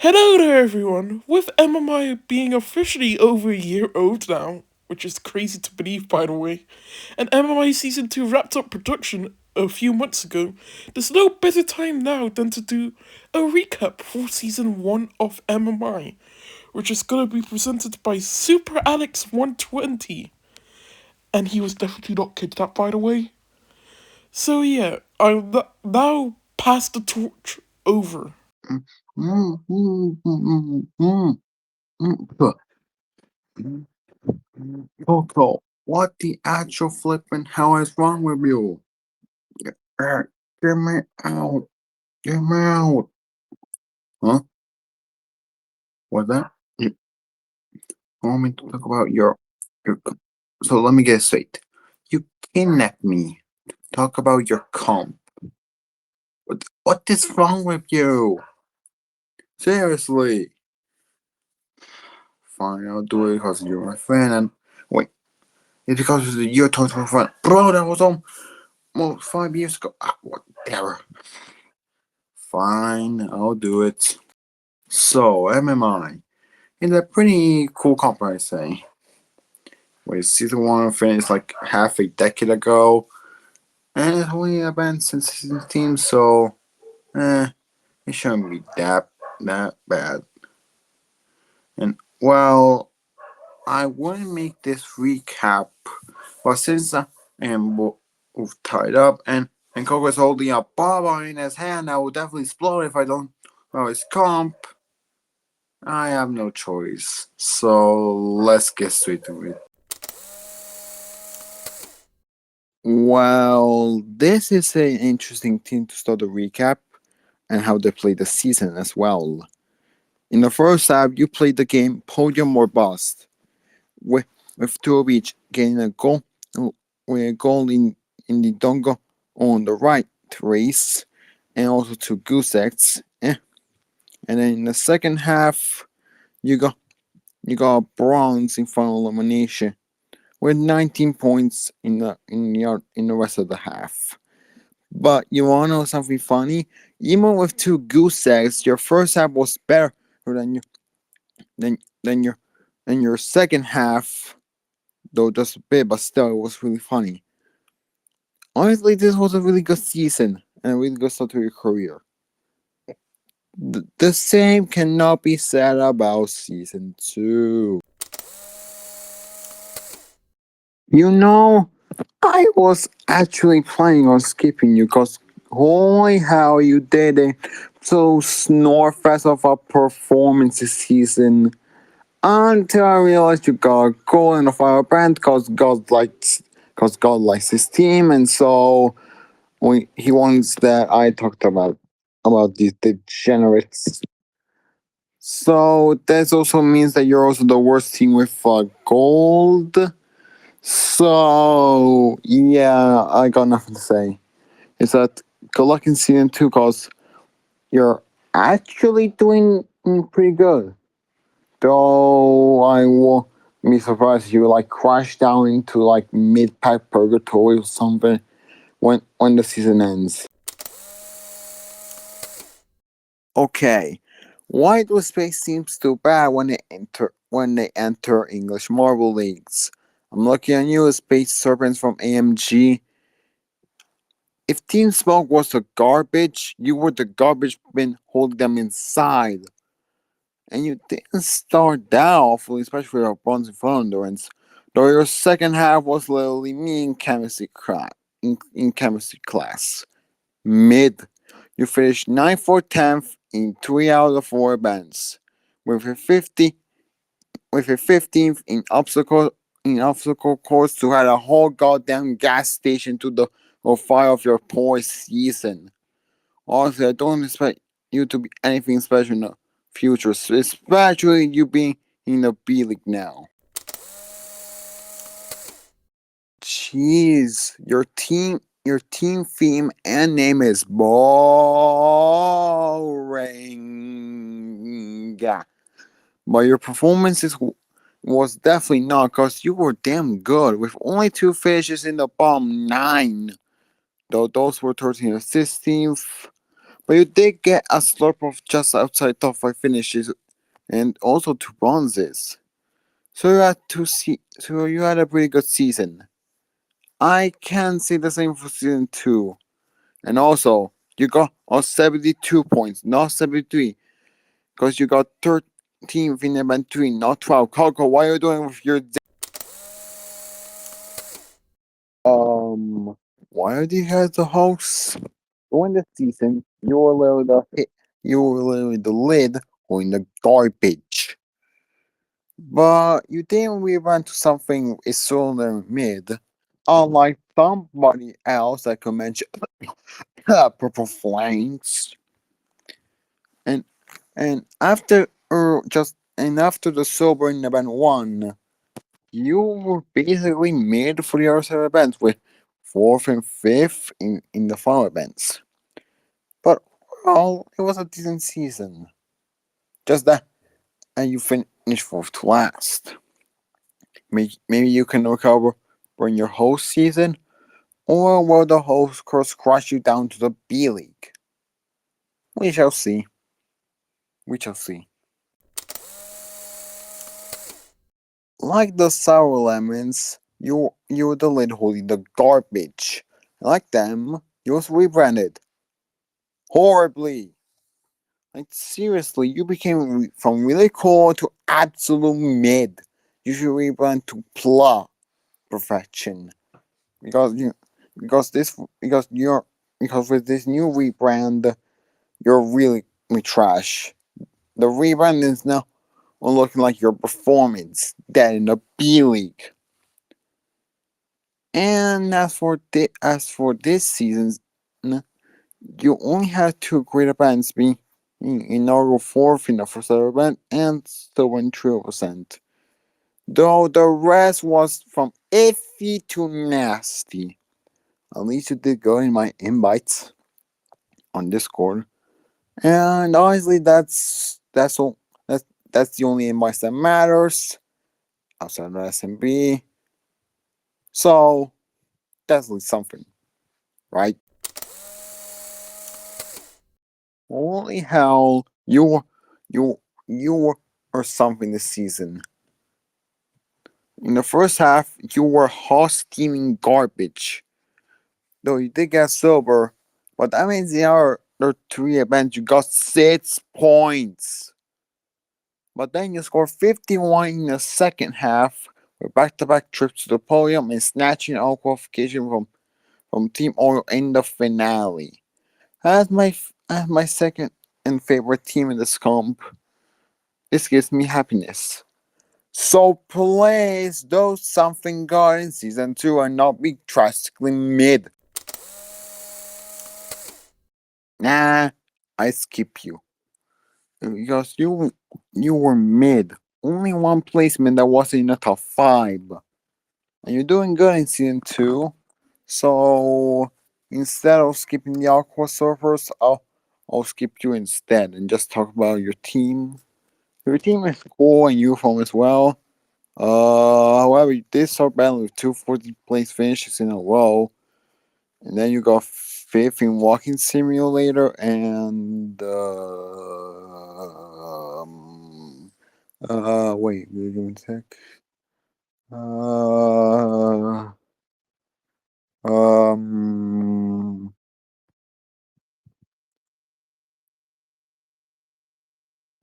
Hello there, everyone! With MMI being officially over a year old now, which is crazy to believe, by the way, and MMI Season 2 wrapped up production a few months ago, there's no better time now than to do a recap for Season 1 of MMI, which is gonna be presented by SuperAlex120. And he was definitely not kidnapped, by the way. So yeah, I'll now pass the torch over. Mm, mm, mm, mm, mm, mm, mm, Coco, what the actual flippin' hell is wrong with you? Uh, Get me out! Get me out! Huh? What that? You want me to talk about your? So let me get it straight. You kidnapped me. Talk about your comp. What is wrong with you? Seriously. Fine, I'll do it because you're my friend. And wait, it's because you're talking to my friend, bro. That was almost 5 years ago. Whatever. Fine, I'll do it. So, MMI. It's a pretty cool comp, I say. Wait, season 1 finished like half a decade ago, and it's only been since season team, so it shouldn't be that bad. And well, I wouldn't make this recap, but since I am tied up and Coco's holding a baba in his hand, I will definitely explode if I don't. Well, his comp. I have no choice. So let's get straight to it. Well, this is an interesting thing to start the recap and how they played the season as well. In the first half, you played the game podium or bust, with, with two of each getting a goal, with a goal in the dongo on the right race, and also two goose eggs. And then in the second half, you got you got bronze in final elimination with 19 points in the rest of the half. But you wanna know something funny? Even with two goose eggs, your first half was better than your than than your than your second half, though just a bit, but still it was really funny. Honestly, this was a really good season and a really good start to your career. The same cannot be said about season two. You know, I was actually planning on skipping you because holy hell, you did it. So snorefest of a performance this season. Until I realized you got a goal in the final band because God likes his team, and so he wants that I talked about these degenerates. So that also means that you're also the worst team with gold. So yeah, I got nothing to say. It's that good luck in season two because you're actually doing pretty good. Though I will be surprised if you like crash down into like mid pack purgatory or something when the season ends. Okay. Why do space seems too bad when they enter English Marvel Leagues? I'm looking at you, Space Serpents from AMG. If Team Smoke was the garbage, you were the garbage bin holding them inside. And you didn't start that awfully, especially for your bronze and full endurance. Though your second half was literally me in in chemistry class. Mid. You finished 9th or 10th in 3 out of the 4 events. With a 50 with a 15th in obstacle course to had a whole goddamn gas station to the fire of your poor season. Honestly, I don't expect you to be anything special in the future, especially you being in the B League now. Jeez, your team theme and name is boring. Yeah. But your performances was definitely not, because you were damn good with only 2 finishes in the bottom 9. Though those were 13th and 16th. But you did get a slurp of just outside top 5 finishes and also 2 bronzes. So you had a pretty good season. I can say the same for season 2. And also, you got 72 points, not 73, because you got 13th in event 3, not 12. Coco, what are you doing with your why are you guys the hosts? During the season, you were literally the lid or in the garbage. But you didn't revamp to something is sooner mid. Unlike somebody else that could mention purple flanks. And after the sober in event one, you were basically made for the other side events with fourth and fifth in the final events. But overall, it was a decent season. Just that, and you finished fourth to last. Maybe you can recover during your whole season, or will the whole course crush you down to the B League? We shall see. We shall see. Like the sour lemons, you're the lid holding the garbage. Like them, you was rebranded horribly. Like seriously, you became from really cool to absolute mid. You should rebrand to Pla perfection because you because you're because with this new rebrand, you're really trash. The rebrand is now looking like your performance dead in the B League. And as for this season, you only had two great events being inaugural fourth in the first ever event and still win 3%. Though the rest was from iffy to nasty. At least you did go in my invites on Discord. And honestly that's all that's the only invites that matters outside of SMB. So that's at least something, right? Holy hell, you are something this season. In the first half, you were hot steaming garbage. Though you did get sober, but that means the other three events you got 6 points. But then you scored 51 in the second half with back-to-back trips to the podium and snatching all qualification from Team Oil in the finale. As my second and favorite team in this comp, this gives me happiness. So please do something good in season 2 and not be drastically mid. Nah, I skip you. Because you were mid. Only one placement that wasn't in the top 5. And you're doing good in season 2. So instead of skipping the awkward surfers, I'll skip you instead and just talk about your team. Your team is cool and uniform as well. However, you did start battling with two 40th place finishes in a row, and then you got fifth in Walking Simulator, and wait, give me a sec. Uh, um,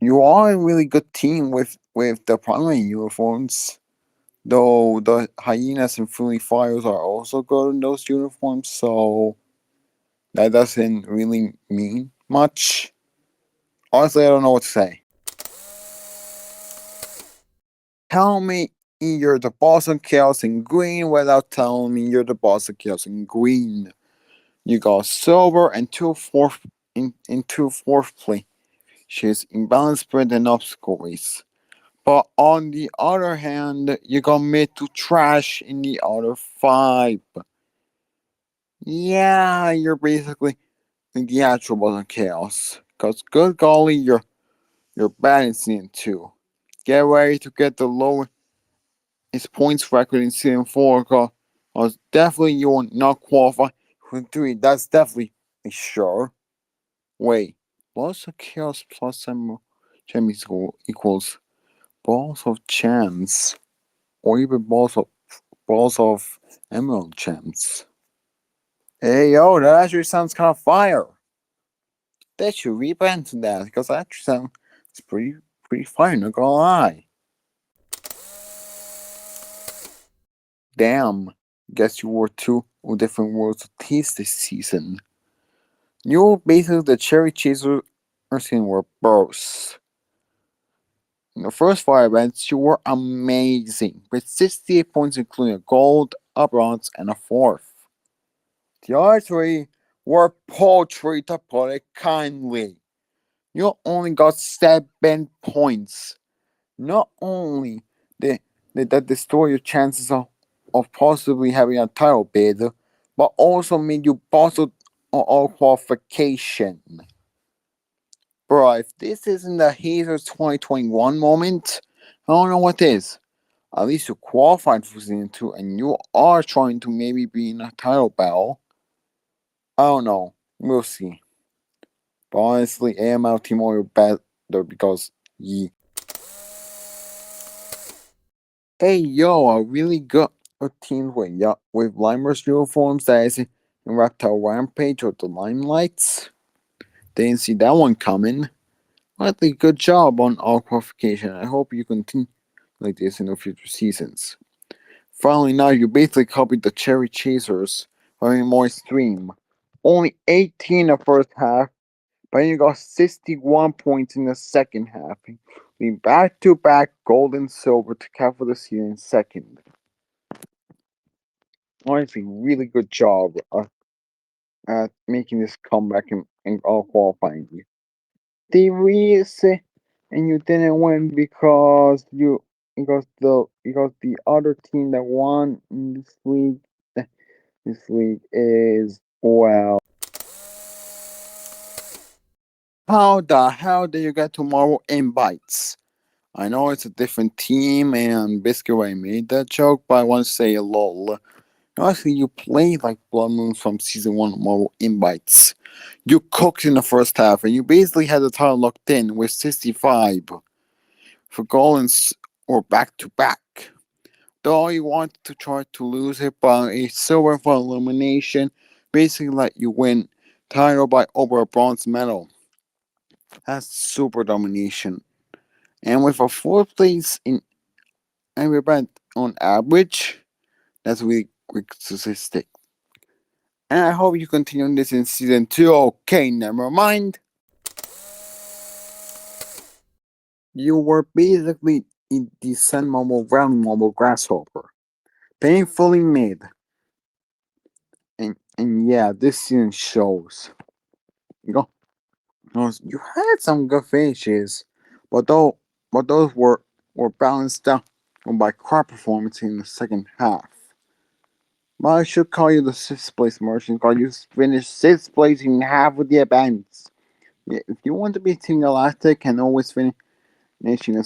you are a really good team with the primary uniforms. Though the hyenas and friendly fires are also good in those uniforms, so that doesn't really mean much. Honestly, I don't know what to say. Tell me you're the boss of Chaos in Green without telling me you're the boss of Chaos in Green. You got silver and two fourth place. She's in balance sprint and obstacle race. But on the other hand, you got mid to trash in the other 5. Yeah, you're basically the actual boss of Chaos. Cause good golly, you're bad in season 2. Get ready to get the lowest points record in season 4 because definitely you will not qualify for 3. That's definitely sure. Wait, balls of chaos plus some gems equals balls of chance, or even balls of emerald gems. Hey yo, that actually sounds kind of fire. They should rebrand that because that actually sounds pretty fire. Not gonna lie. Damn, guess you were two different worlds of taste this season. You were basically the cherry chaser and were bursts. In the first four events, you were amazing, with 68 points including a gold, a bronze, and a fourth. The other three were poultry to put it kindly. You only got 7 points. Not only did that destroy your chances of possibly having a title bid, but also made you bottled on all qualification. Bro, if this isn't the Hazers 2021 moment, I don't know what is. At least you qualified for season 2 and you are trying to maybe be in a title battle. I don't know. We'll see. But honestly, AML Team Oil better because ye. Hey yo, a really good team with Limers uniforms that is in Reptile Rampage or the Limelights. Didn't see that one coming. Really good job on all qualification. I hope you continue like this in the future seasons. Finally, now you basically copied the Cherry Chasers, having more stream. Only 18 in the first half, but you got 61 points in the second half, being back to back gold and silver to cap for the season second. Honestly, really good job at making this comeback and all qualifying. They really say, and you didn't win because the other team that won in this league. This week is, well, how the hell did you get tomorrow invites? I know it's a different team and Biscuit made that joke, but I want to say lol. Honestly, you played like Blood Moons from season 1 of Marvel Invites. You cooked in the first half and you basically had the title locked in with 65 for Gollins or back to back. Though you wanted to try to lose it by a silver for elimination, basically let you win title by over a bronze medal. That's super domination. And with a fourth place in every event on average, that's a really quick statistic. And I hope you continue this in season 2. Okay, never mind. You were basically in the Sun Mobile Ground Mobile Grasshopper. Painfully made. And yeah, this season shows. You know, you had some good finishes, but those were balanced out by crop performance in the second half. But I should call you the sixth place merchant because you finished sixth place in half of the events. Yeah, if you want to be Team Galactic and always finish in a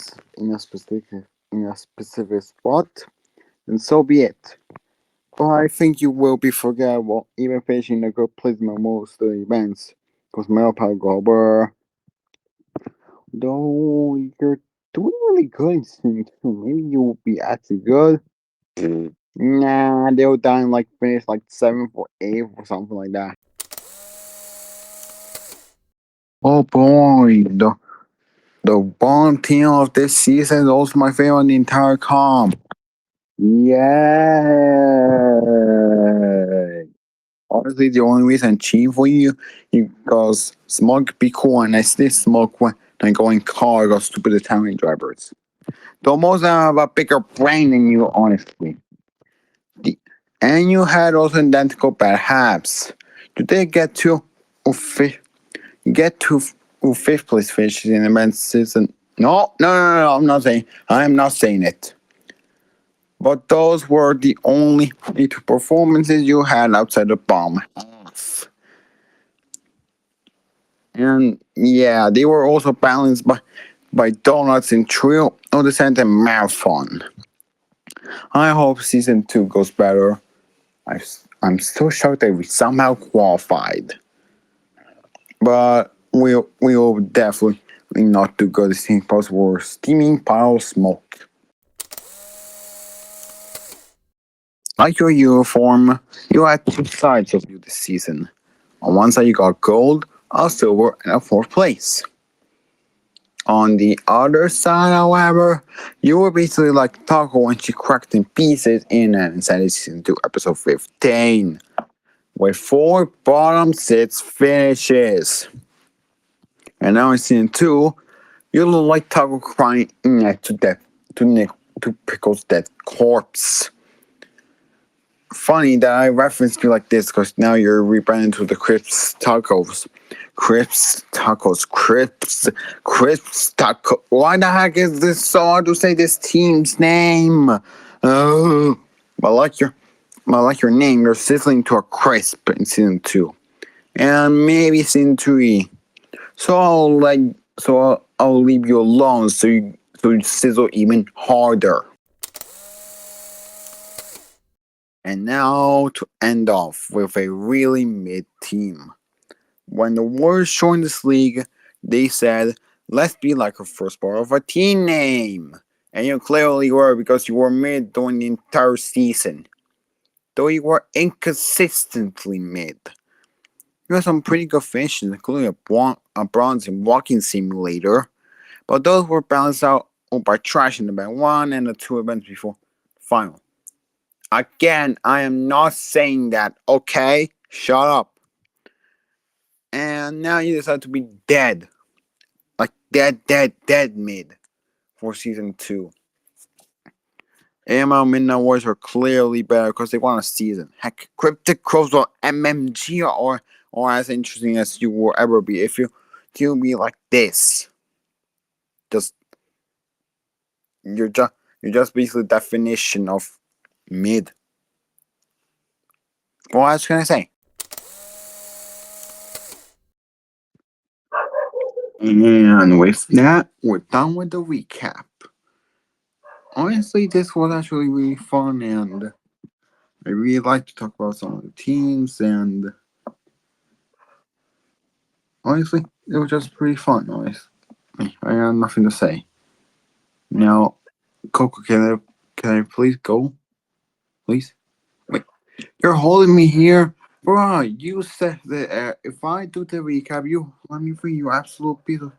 specific spot, then so be it. But I think you will be forgettable even finishing a good placement most of the events. Because Melpower Gober, though you're doing really good in season 2, maybe you will be actually good. Nah, they'll die and like finish like 7th or 8th or something like that. Oh boy, the bomb team of this season is also my favorite in the entire comp. Yeah. Honestly, the only reason I'm cheating for you is because Smug be cool and I still smoke when I go in car or stupid Italian drivers. Though most of them have a bigger brain than you, honestly. The, and you had also identical perhaps. Did they get to fifth place finishes in the men's season? No, I'm not saying it. But those were the only two performances you had outside the bomb. And yeah, they were also balanced by donuts and trio of the center marathon. I hope season 2 goes better. I'm still shocked that we somehow qualified. But we'll definitely not do good things possible. We're steaming pile of smoke. Like your uniform, you had two sides of you this season. On one side you got gold, a silver, and a fourth place. On the other side, however, you were basically like Taco when she cracked in pieces in an Insanity Season 2 episode 15, with 4 bottom 6 finishes. And now in Season 2, you look like Taco crying to death to Nick to Pickle's dead corpse. Funny that I referenced you like this because now you're rebranded to the Crips Tacos. Crips Taco. Why the heck is this so hard to say this team's name? Oh, I like your name. You're sizzling to a crisp in season 2, and maybe season 3. So I'll leave you alone so you sizzle even harder. And now to end off with a really mid team. When the Warriors joined this league, they said, let's be like a first part of a team name. And you clearly were because you were mid during the entire season. Though you were inconsistently mid. You had some pretty good finishes, including a bronze in Walking Simulator, but those were balanced out by trash in event 1 and the 2 events before the final. Again, I am not saying that, okay? Shut up. And now you decide to be dead. Like dead mid for season 2. AML Midnight Wars are clearly better because they won a season. Heck, Cryptic Crows or MMG or as interesting as you will ever be if you do me like this. Just you're just basically the definition of mid. What else can I say? And with that, we're done with the recap. Honestly, this was actually really fun, and I really like to talk about some of the teams, and honestly, it was just pretty fun. Honestly, I have nothing to say. Now, Coco, can I please go? Please? Wait, you're holding me here? Bruh, you said that if I do the recap, you let me free, you absolute piece of.